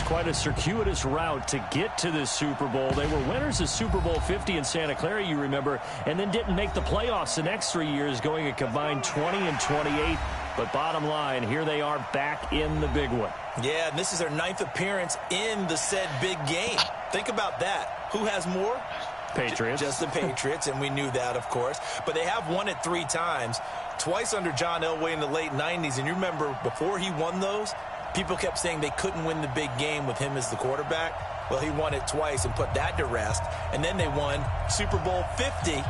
quite a circuitous route to get to this Super Bowl. They were winners of Super Bowl 50 in Santa Clara, you remember, and then didn't make the playoffs the next 3 years, going a combined 20-28. But bottom line, here they are back in the big one. Yeah, and this is their 9th appearance in the said big game. Think about that. Who has more? Patriots. Just the Patriots, and we knew that, of course. But they have won it 3 times, twice under John Elway in the late 90s. And you remember, before he won those, people kept saying they couldn't win the big game with him as the quarterback. Well, he won it twice and put that to rest. And then they won Super Bowl 50,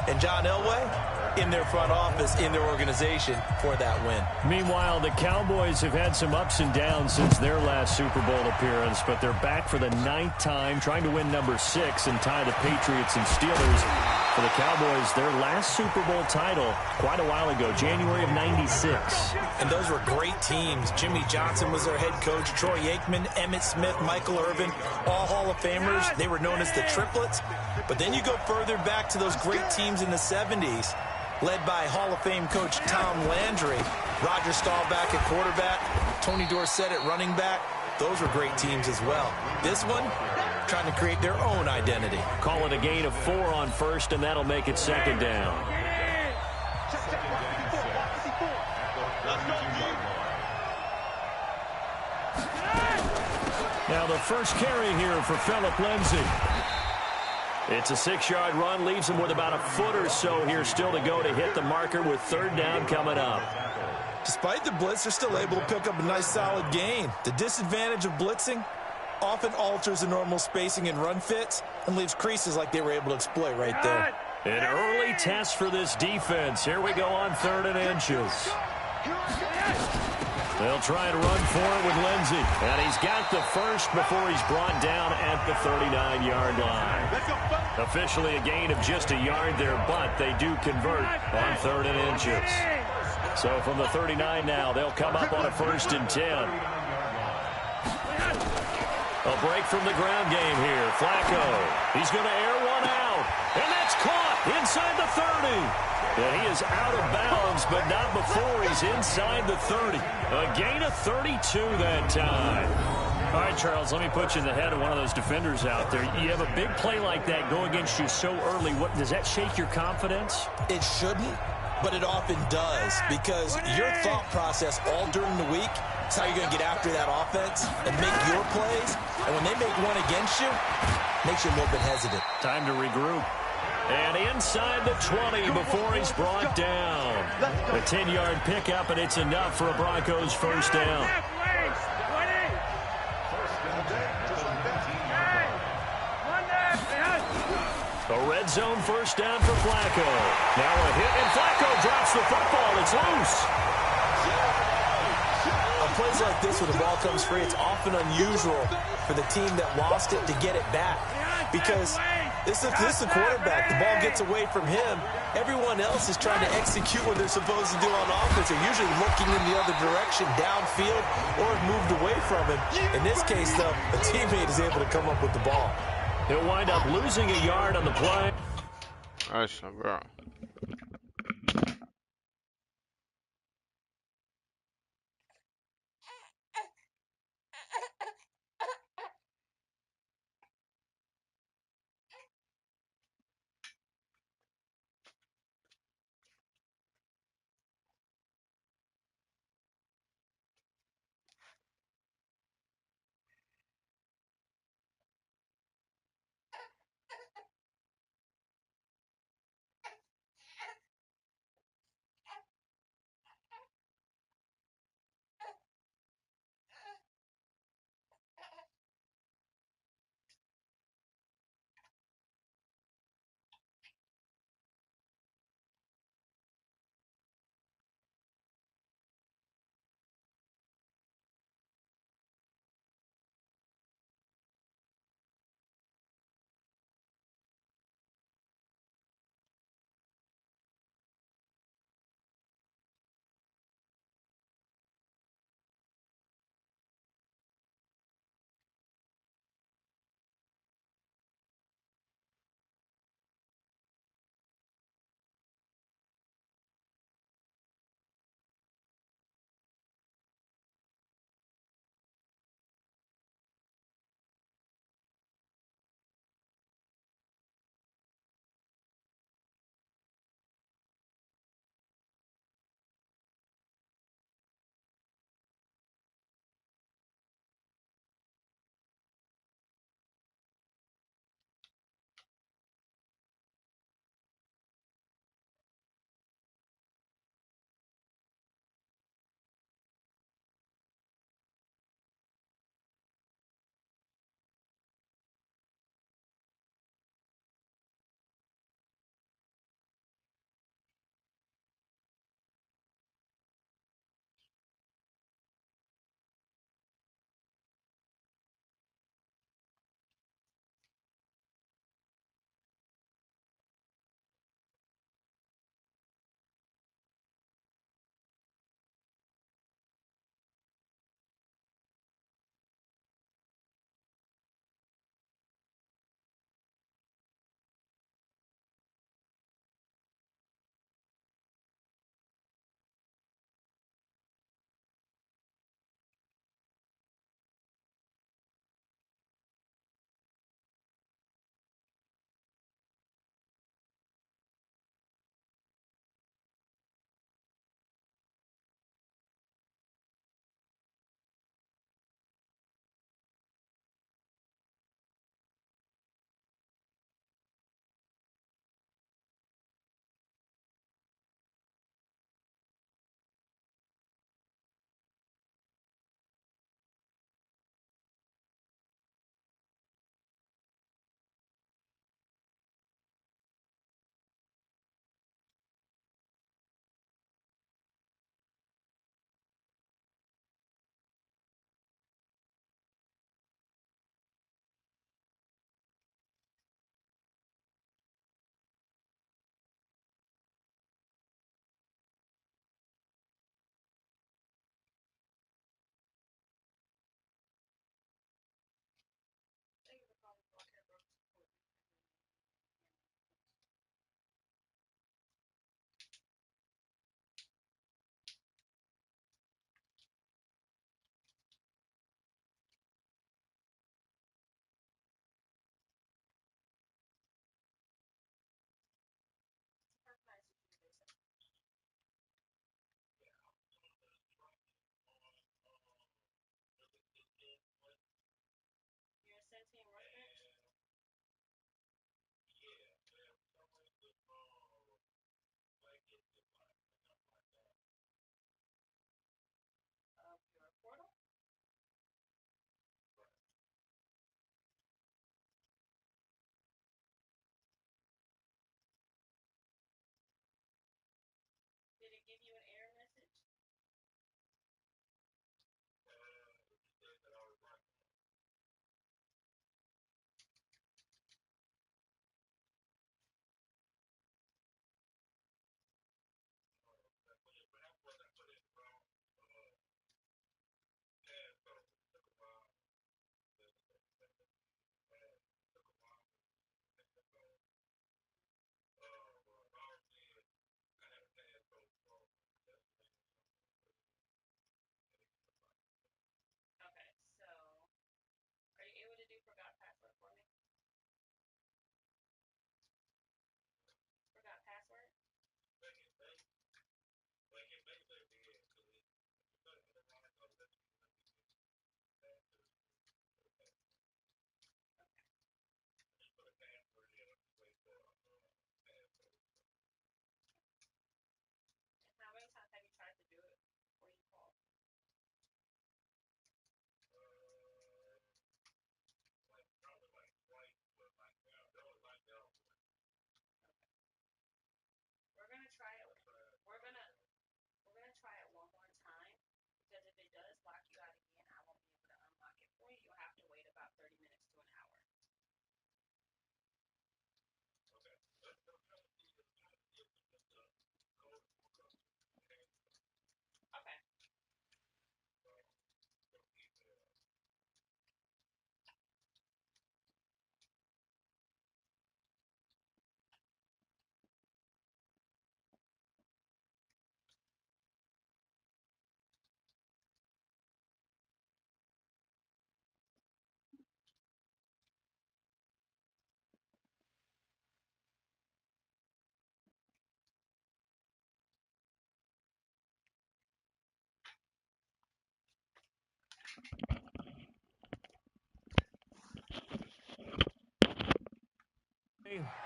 and John Elway in their front office, in their organization for that win. Meanwhile, the Cowboys have had some ups and downs since their last Super Bowl appearance, but they're back for the 9th time, trying to win number 6 and tie the Patriots and Steelers. For the Cowboys, their last Super Bowl title quite a while ago, January of '96. And those were great teams. Jimmy Johnson was their head coach, Troy Aikman, Emmitt Smith, Michael Irvin, all Hall of Famers. They were known as the triplets. But then you go further back to those great teams in the 70s, led by Hall of Fame coach Tom Landry, Roger Staubach at quarterback, Tony Dorsett at running back. Those were great teams as well. This one, trying to create their own identity. Call it a gain of 4 on first, and that'll make it 2nd down. Now the first carry here for Phillip Lindsay. It's a 6-yard run, leaves him with about a foot or so here still to go to hit the marker with 3rd down coming up. Despite the blitz, they're still able to pick up a nice solid gain. The disadvantage of blitzing often alters the normal spacing and run fits and leaves creases like they were able to exploit right there. An early test for this defense. Here we go on 3rd and inches. They'll try and run for it with Lindsay. And he's got the first before he's brought down at the 39-yard line. Officially a gain of just a yard there, but they do convert on 3rd and inches. So from the 39 now, they'll come up on a 1st and 10. A break from the ground game here. Flacco. He's going to air one out. And that's caught inside the 30. And he is out of bounds, but not before he's inside the 30. A gain of 32 that time. All right, Charles, let me put you in the head of one of those defenders out there. You have a big play like that go against you so early. What does that shake your confidence? It shouldn't, but it often does, because your thought process all during the week is how you're going to get after that offense and make your plays. And when they make one against you, it makes you a little bit hesitant. Time to regroup. And inside the 20 before he's brought down. A 10-yard pickup, and it's enough for a Broncos 1st down. A red zone 1st down for Flacco. Now a hit, and Flacco drops the football. It's loose. On plays like this where the ball comes free, it's often unusual for the team that lost it to get it back. Because this is the quarterback. The ball gets away from him. Everyone else is trying to execute what they're supposed to do on offense. They're usually looking in the other direction, downfield, or have moved away from him. In this case, though, a teammate is able to come up with the ball. He'll wind up losing a yard on the play. Nice, bro.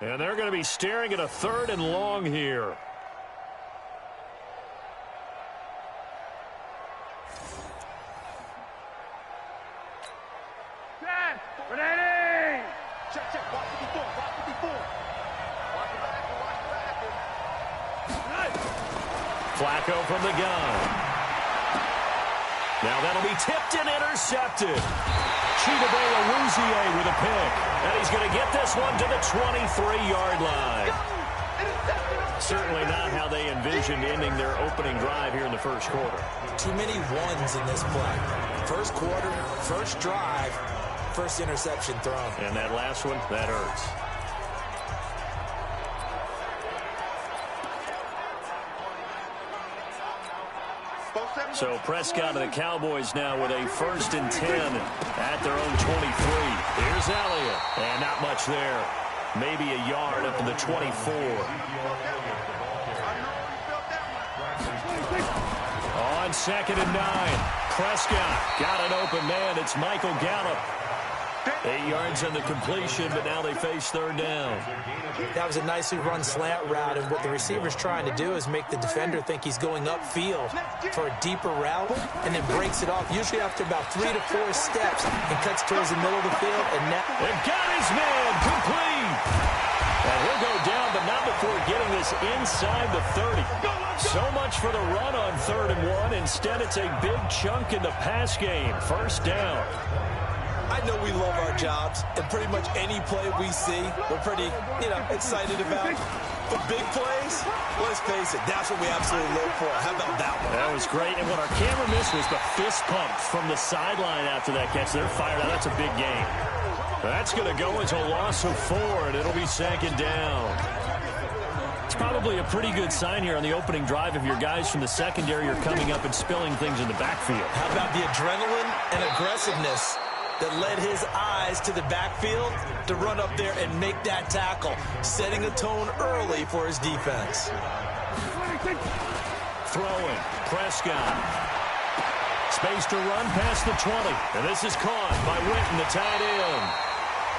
And they're going to be staring at a 3rd and long here. Ready! Check, watch 54, watch 54. Watch the back, watch the back. Flacco from the gun. Now that'll be tipped and intercepted. Chidobe Awuzie with a pick. And he's going to get this one to the 23-yard line. Certainly not how they envisioned ending their opening drive here in the first quarter. Too many ones in this play. First quarter, first drive, first interception thrown. And that last one, that hurts. So Prescott and the Cowboys now with a 1st and 10 at their own 23. Here's Elliott. And not much there. Maybe a yard up to the 24. On 2nd and 9. Prescott got an open man. It's Michael Gallup. 8 yards on the completion, but now they face 3rd down. That was a nicely run slant route, and what the receiver's trying to do is make the defender think he's going upfield for a deeper route, and then breaks it off, usually after about 3 to 4 steps, and cuts towards the middle of the field. And now they've got his man complete. And he'll go down, but not before getting this inside the 30. So much for the run on 3rd and 1. Instead, it's a big chunk in the pass game. 1st down. I know we love our jobs, and pretty much any play we see, we're pretty, excited about. But big plays, let's face it, that's what we absolutely live for. How about that one? That was great, and what our camera missed was the fist pump from the sideline after that catch. They're fired out. That's a big game. That's going to go as a loss of 4, and it'll be 2nd down. It's probably a pretty good sign here on the opening drive if your guys from the secondary are coming up and spilling things in the backfield. How about the adrenaline and aggressiveness that led his eyes to the backfield to run up there and make that tackle, setting a tone early for his defense. Throwing, Prescott. Space to run past the 20, and this is caught by Witten, the tight end.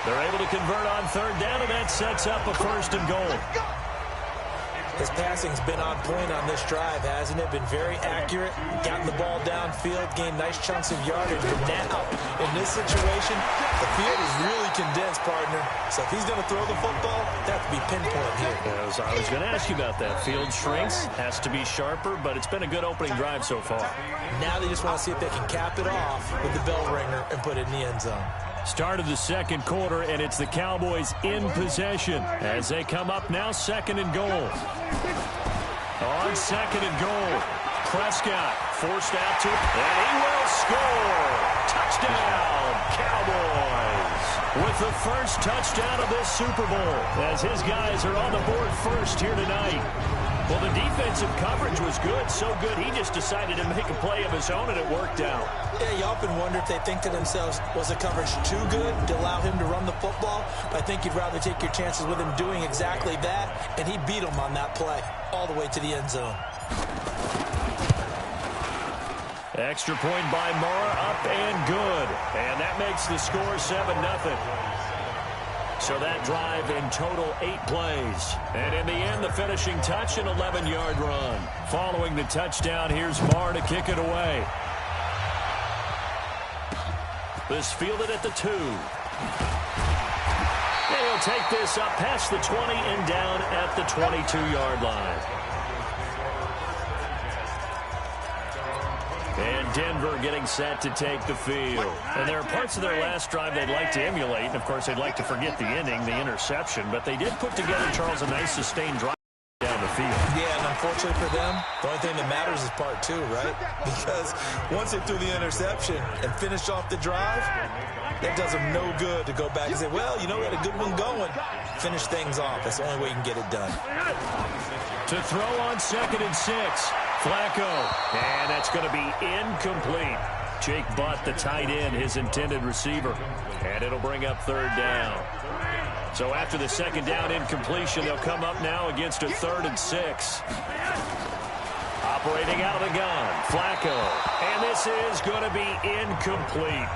They're able to convert on 3rd down, and that sets up a 1st and goal. His passing's been on point on this drive, hasn't it? Been very accurate, gotten the ball downfield, gained nice chunks of yardage. But now, in this situation, the field is really condensed, partner. So if he's going to throw the football, that would be pinpoint here. As I was going to ask you about that. Field shrinks, has to be sharper, but it's been a good opening drive so far. Now they just want to see if they can cap it off with the bell ringer and put it in the end zone. Start of the 2nd quarter, and it's the Cowboys in possession as they come up now 2nd and goal. On 2nd and goal, Prescott forced out to it, and he will score. Touchdown, Cowboys. With the first touchdown of this Super Bowl, as his guys are on the board first here tonight. Well, the defensive coverage was good, so good he just decided to make a play of his own, and it worked out. Yeah, you often wonder if they think to themselves, was the coverage too good to allow him to run the football? I think you'd rather take your chances with him doing exactly that, and he beat him on that play all the way to the end zone. Extra point by Murrah, up and good. And that makes the score 7-0. So that drive in total 8 plays. And in the end, the finishing touch, an 11-yard run. Following the touchdown, here's Marr to kick it away. This fielded at the 2. And he'll take this up past the 20 and down at the 22-yard line. And Denver getting set to take the field. And there are parts of their last drive they'd like to emulate. And, of course, they'd like to forget the ending, the interception. But they did put together, Charles, a nice sustained drive down the field. Yeah, and unfortunately for them, the only thing that matters is part 2, right? Because once they threw the interception and finished off the drive, that does them no good to go back and say, well, you know, we had a good one going. Finish things off. That's the only way you can get it done. To throw on 2nd and 6. Flacco, and that's going to be incomplete. Jake Butt, the tight end, his intended receiver, and it'll bring up 3rd down. So after the 2nd down incompletion, they'll come up now against a 3rd and 6. A Operating out of the gun, Flacco. And this is going to be incomplete.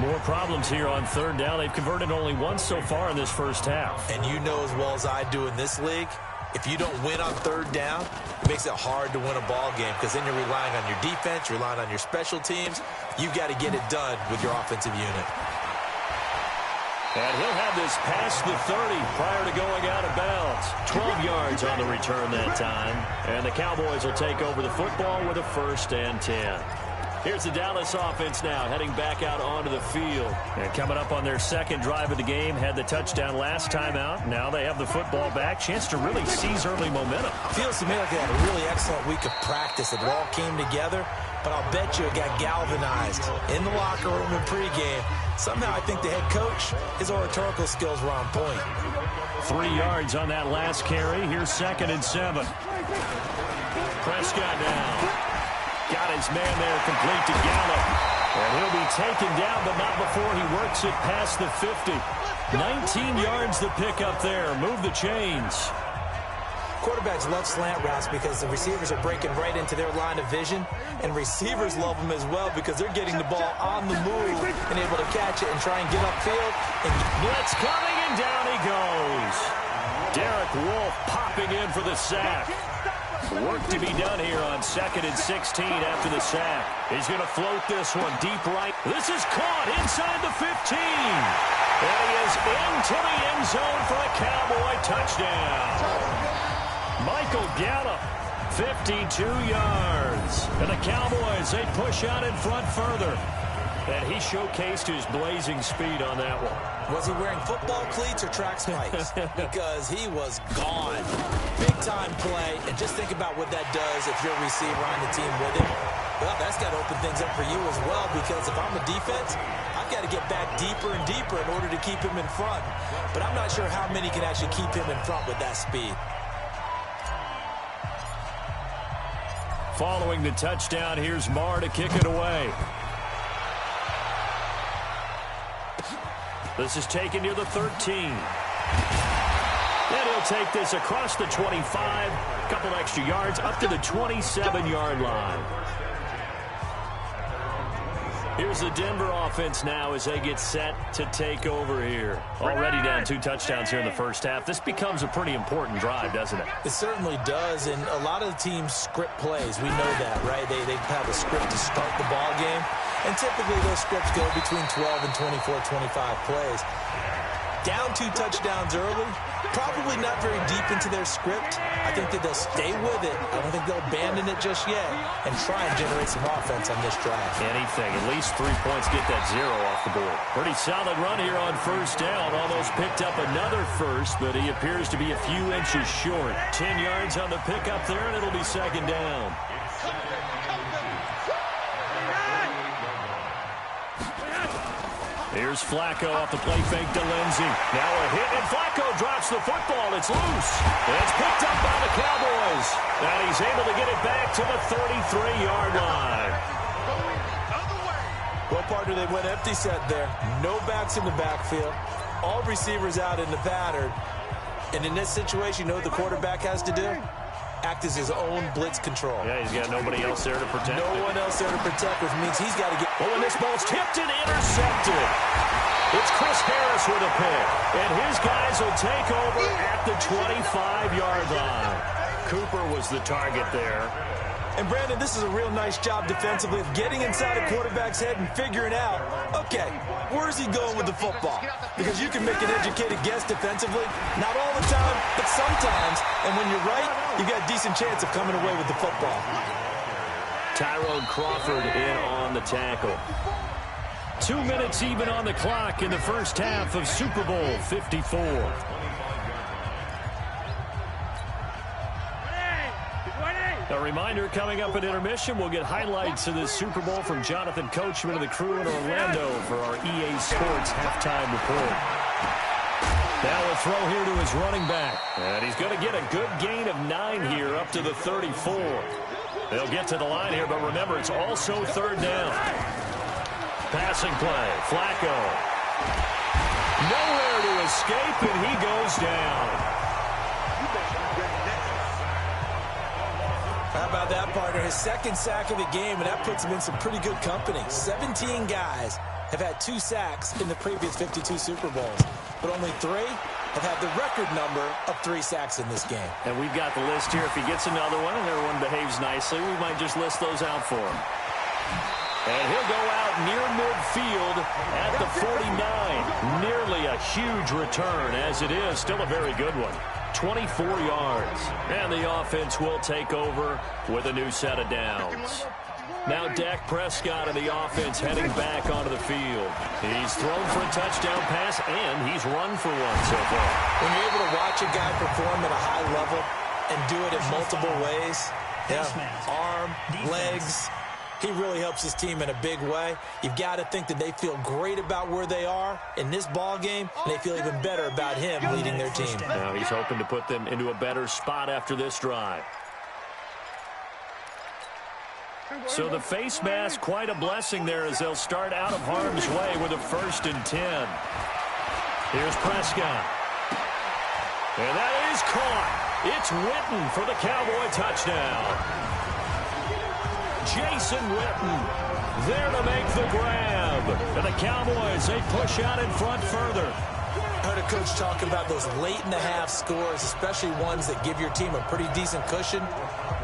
More problems here on third down. They've converted only once so far in this first half. And you know as well as I do in this league, if you don't win on third down, it makes it hard to win a ball game because then you're relying on your defense, you're relying on your special teams. You've got to get it done with your offensive unit. And he'll have this past the 30 prior to going out of bounds. 12 yards on the return that time. And the Cowboys will take over the football with a 1st and 10. Here's the Dallas offense now, heading back out onto the field. And coming up on their second drive of the game, had the touchdown last time out. Now they have the football back. Chance to really seize early momentum. Feels to me like they had a really excellent week of practice. It all came together, but I'll bet you it got galvanized in the locker room in pregame. Somehow I think the head coach, his oratorical skills were on point. 3 yards on that last carry. Here's 2nd and 7. Prescott down. Got his man there complete to Gallup. And he'll be taken down, but not before he works it past the 50. 19 yards to pick up there. Move the chains. Quarterbacks love slant routes because the receivers are breaking right into their line of vision. And receivers love them as well because they're getting the ball on the move and able to catch it and try and get upfield. And blitz coming, and down he goes. Derek Wolfe popping in for the sack. Work to be done here on 2nd and 16 after the sack. He's going to float this one deep right. This is caught inside the 15. And he is into the end zone for a Cowboy touchdown. Michael Gallup, 52 yards. And the Cowboys, they push out in front further. And he showcased his blazing speed on that one. Was he wearing football cleats or track spikes? Because he was gone. Big-time play. And just think about what that does if you're a receiver on the team with him. Well, that's got to open things up for you as well, because if I'm a defense, I've got to get back deeper and deeper in order to keep him in front. But I'm not sure how many can actually keep him in front with that speed. Following the touchdown, here's Marr to kick it away. This is taken near the 13. And he'll take this across the 25. A couple extra yards up to the 27-yard line. Here's the Denver offense now as they get set to take over here. Already down 2 touchdowns here in the first half. This becomes a pretty important drive, doesn't it? It certainly does, and a lot of the teams script plays. We know that, right? They have a script to start the ball game, and typically those scripts go between 12 and 24, 25 plays. Down 2 touchdowns early, probably not very deep into their script. I think that they'll stay with it. I don't think they'll abandon it just yet and try and generate some offense on this drive. Anything. At least 3 points, get that 0 off the board. Pretty solid run here on first down. Almost picked up another first, but he appears to be a few inches short. 10 yards on the pickup there, and it'll be 2nd down. Here's Flacco off the play fake to Lindsey. Now a hit, and Flacco drops the football. It's loose. It's picked up by the Cowboys. And he's able to get it back to the 33-yard line. Well, partner, they went empty set there. No backs in the backfield. All receivers out in the pattern. And in this situation, you know what the quarterback has to do? Act as his own blitz control. Yeah, he's got nobody else there to protect. No one else there to protect, which means he's got to get... Oh, and this ball's tipped and intercepted. It's Chris Harris with a pick. And his guys will take over at the 25-yard line. Cooper was the target there. And, Brandon, this is a real nice job defensively of getting inside a quarterback's head and figuring out, okay, where's he going with the football? Because you can make an educated guess defensively. Not all the time, but sometimes. And when you're right, you've got a decent chance of coming away with the football. Tyrone Crawford in on the tackle. 2 minutes even on the clock in the first half of Super Bowl 54. A reminder, coming up at intermission, we'll get highlights of this Super Bowl from Jonathan Coachman and the crew in Orlando for our EA Sports halftime report. Now a throw here to his running back. And he's going to get a good gain of 9 here up to the 34. They'll get to the line here, but remember, it's also 3rd down. Passing play, Flacco. Nowhere to escape, and he goes down. How about that, partner? His second sack of the game, and that puts him in some pretty good company. 17 guys have had 2 sacks in the previous 52 Super Bowls, but only 3 have had the record number of 3 sacks in this game. And we've got the list here. If he gets another one and everyone behaves nicely, we might just list those out for him. And he'll go out near midfield at the 49. Nearly a huge return, as it is. Still a very good one. 24 yards. And the offense will take over with a new set of downs. Now Dak Prescott of the offense heading back onto the field. He's thrown for a touchdown pass, and he's run for one so far. When you're able to watch a guy perform at a high level and do it in multiple ways, arm, legs, he really helps his team in a big way. You've got to think that they feel great about where they are in this ball game, and they feel even better about him leading their team. Now he's hoping to put them into a better spot after this drive. So the face mask, quite a blessing there as they'll start out of harm's way with a 1st and 10. Here's Prescott. And that is caught. It's Witten for the Cowboy touchdown. Jason Witten there to make the grab. And the Cowboys, they push out in front further. I heard a coach talk about those late-in-the-half scores, especially ones that give your team a pretty decent cushion.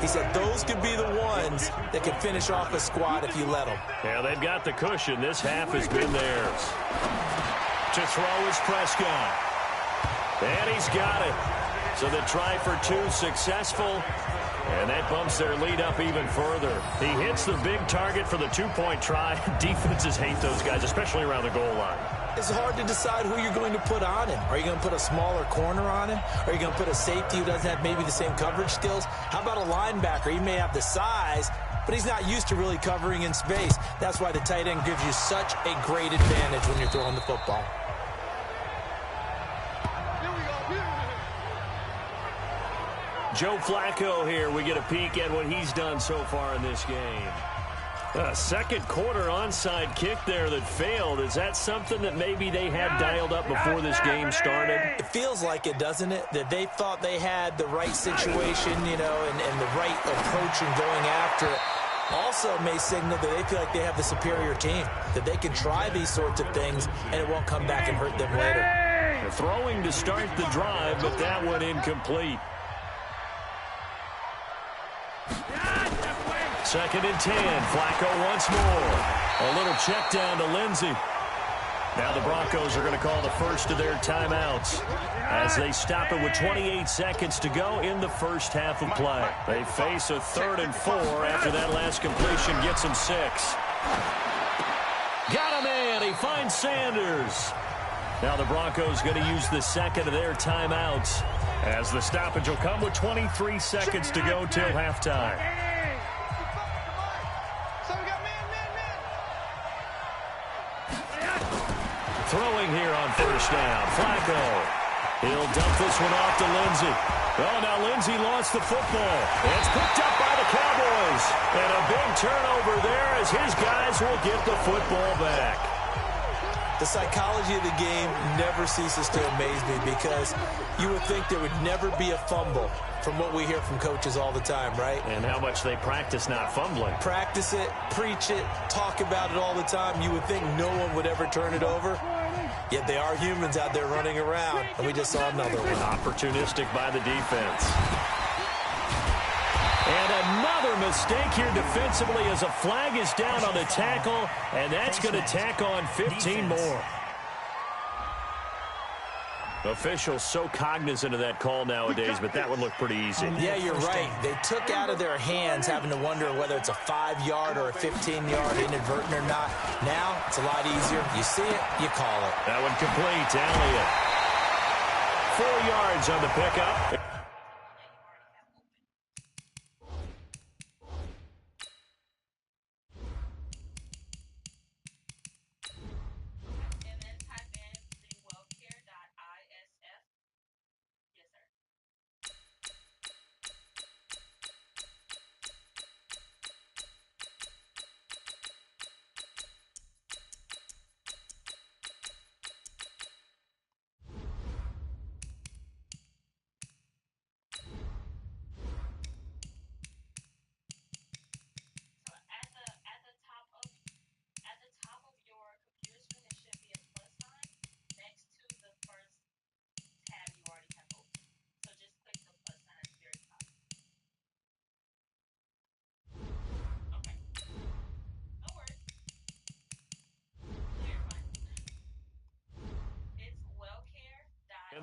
He said those could be the ones that can finish off a squad if you let them. Yeah, they've got the cushion. This half has been theirs. To throw is Prescott. And he's got it. So the try for 2 successful. And that bumps their lead up even further. He hits the big target for the 2-point try. Defenses hate those guys, especially around the goal line. It's hard to decide who you're going to put on him. Are you going to put a smaller corner on him? Are you going to put a safety who doesn't have maybe the same coverage skills? How about a linebacker? He may have the size, but he's not used to really covering in space. That's why the tight end gives you such a great advantage when you're throwing the football. Joe Flacco here. We get a peek at what he's done so far in this game. A second quarter onside kick there that failed. Is that something that maybe they had dialed up before this game started? It feels like it, doesn't it? That they thought they had the right situation, you know, and the right approach in going after it. Also may signal that they feel like they have the superior team, that they can try these sorts of things and it won't come back and hurt them later. They're throwing to start the drive, but that one incomplete. 2nd and 10. Flacco once more. A little check down to Lindsey. Now the Broncos are going to call the first of their timeouts as they stop it with 28 seconds to go in the first half of play. They face a 3rd and 4 after that last completion gets them 6. Got a man. He finds Sanders. Now the Broncos going to use the second of their timeouts as the stoppage will come with 23 seconds to go till halftime. Throwing here on 1st down. Flacco. He'll dump this one off to Lindsey. Oh, now Lindsey lost the football. It's picked up by the Cowboys. And a big turnover there as his guys will get the football back. The psychology of the game never ceases to amaze me because you would think there would never be a fumble from what we hear from coaches all the time, right? And how much they practice not fumbling. Practice it, preach it, talk about it all the time. You would think no one would ever turn it over. Yet they are humans out there running around, and we just saw another one. Opportunistic by the defense. And another mistake here defensively as a flag is down on the tackle, and that's going to tack on 15 more. Officials so cognizant of that call nowadays, but that would look pretty easy. Yeah, you're right. They took out of their hands having to wonder whether it's a 5-yard or a 15-yard inadvertent or not. Now, it's a lot easier. You see it, you call it. That one complete. Elliott. 4 yards on the pickup.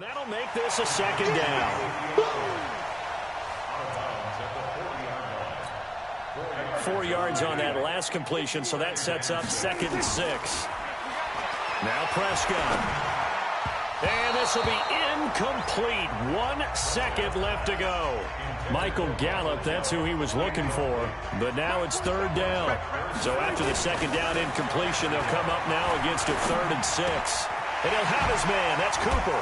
That'll make this a second down. 4 yards on that last completion, so that sets up 2nd and 6. Now Prescott. And this will be incomplete. 1 second left to go. Michael Gallup, that's who he was looking for. But now it's 3rd down. So after the 2nd down incompletion, they'll come up now against a 3rd and 6. And he'll have his man. That's Cooper.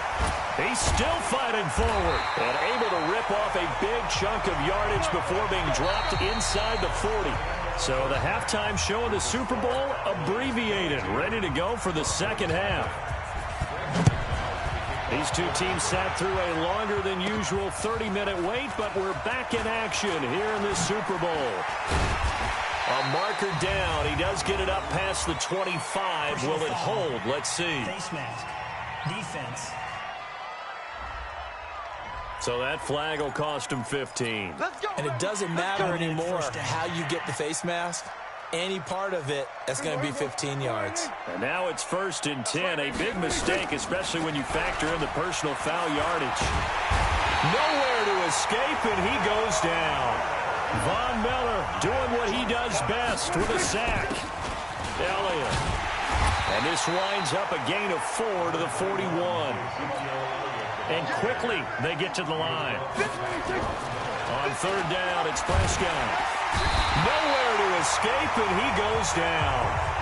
He's still fighting forward and able to rip off a big chunk of yardage before being dropped inside the 40. So the halftime show of the Super Bowl abbreviated, ready to go for the second half. These two teams sat through a longer than usual 30-minute wait, but we're back in action here in the Super Bowl. A marker down. He does get it up past the 25. Will it hold? Let's see. Face mask. Defense. So that flag will cost him 15. And it doesn't matter anymore how you get the face mask. Any part of it, that's going to be 15 yards. And now it's 1st and 10. A big mistake, especially when you factor in the personal foul yardage. Nowhere to escape, and he goes down. Von Miller doing what he does best with a sack. Elliott. And this winds up a gain of 4 to the 41. And quickly, they get to the line. On 3rd down, it's Prescott. Nowhere to escape, and he goes down.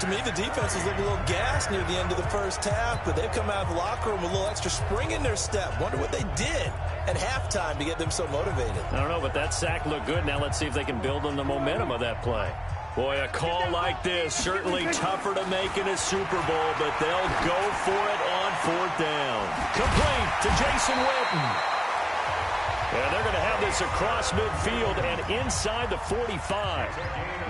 To me, the defense was looking a little gassed near the end of the first half, but they've come out of the locker room with a little extra spring in their step. Wonder what they did at halftime to get them so motivated. I don't know, but that sack looked good. Now let's see if they can build on the momentum of that play. Boy, a call like this, certainly tougher to make in a Super Bowl, but they'll go for it on 4th down. Complete to Jason Witten. And they're going to have this across midfield and inside the 45.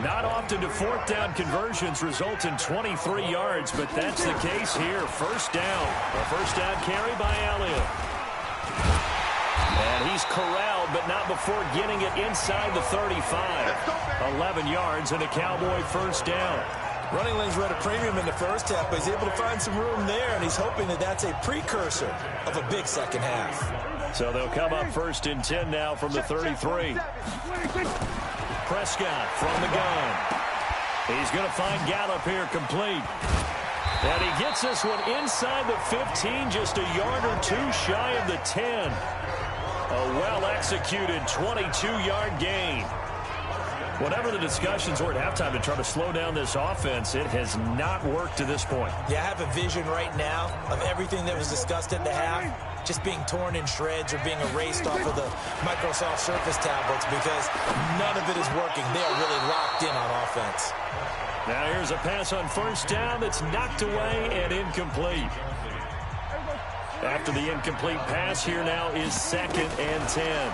Not often do 4th down conversions result in 23 yards, but that's the case here. 1st down. A 1st down carry by Elliott. And he's corralled, but not before getting it inside the 35. 11 yards and a Cowboy 1st down. Running lanes were at a premium in the first half, but he's able to find some room there, and he's hoping that that's a precursor of a big second half. So they'll come up 1st and 10 now from the 33. Prescott from the gun. He's going to find Gallup here complete. And he gets this one inside the 15, just a yard or 2 shy of the 10. A well-executed 22-yard gain. Whatever the discussions were at halftime to try to slow down this offense, it has not worked to this point. Yeah, I have a vision right now of everything that was discussed at the half just being torn in shreds or being erased off of the Microsoft Surface tablets because none of it is working. They are really locked in on offense. Now here's a pass on 1st down that's knocked away and incomplete. After the incomplete pass, here now is 2nd and 10.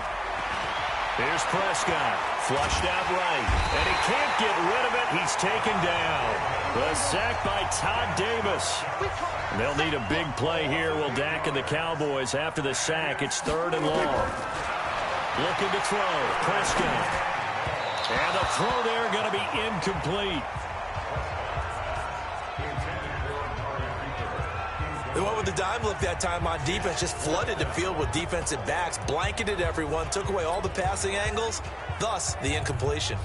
Here's Prescott, flushed out right, and he can't get rid of it. He's taken down. The sack by Todd Davis. They'll need a big play here. Will Dak and the Cowboys after the sack. It's 3rd and long. Looking to throw. Prescott. And the throw there going to be incomplete. They went with the dime look that time on defense, just flooded the field with defensive backs, blanketed everyone, took away all the passing angles, thus the incompletion.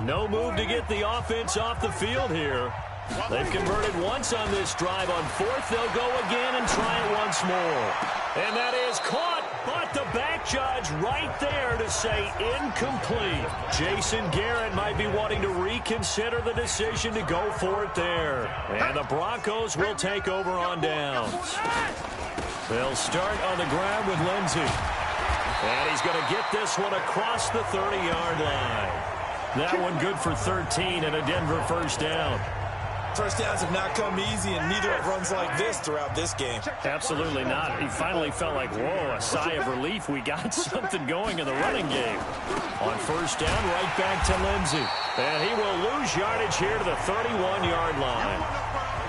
No move to get the offense off the field here. They've converted once on this drive. On 4th, they'll go again and try it once more. And that is caught, but the back judge right there to say incomplete. Jason Garrett might be wanting to reconsider the decision to go for it there. And the Broncos will take over on downs. They'll start on the ground with Lindsey. And he's going to get this one across the 30-yard line. That one good for 13 and a Denver 1st down. First downs have not come easy, and neither have runs like this throughout this game. Absolutely not. He finally felt like, whoa, a sigh of relief. We got something going in the running game. On 1st down, right back to Lindsey. And he will lose yardage here to the 31-yard line.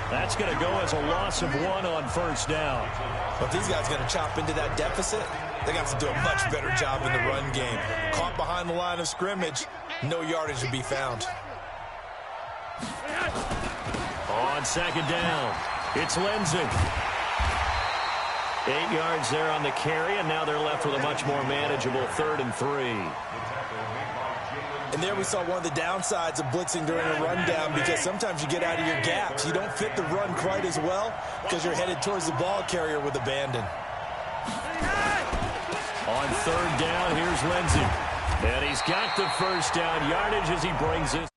That's going to go as a loss of 1 on 1st down. But these guys are going to chop into that deficit. They got to do a much better job in the run game. Caught behind the line of scrimmage, no yardage to be found. On second down, it's Lenzing. 8 yards there on the carry, and now they're left with a much more manageable 3rd and 3. And there we saw one of the downsides of blitzing during a rundown, because sometimes you get out of your gaps. You don't fit the run quite as well because you're headed towards the ball carrier with abandon. On 3rd down, here's Lenzing. And he's got the first down yardage as he brings it.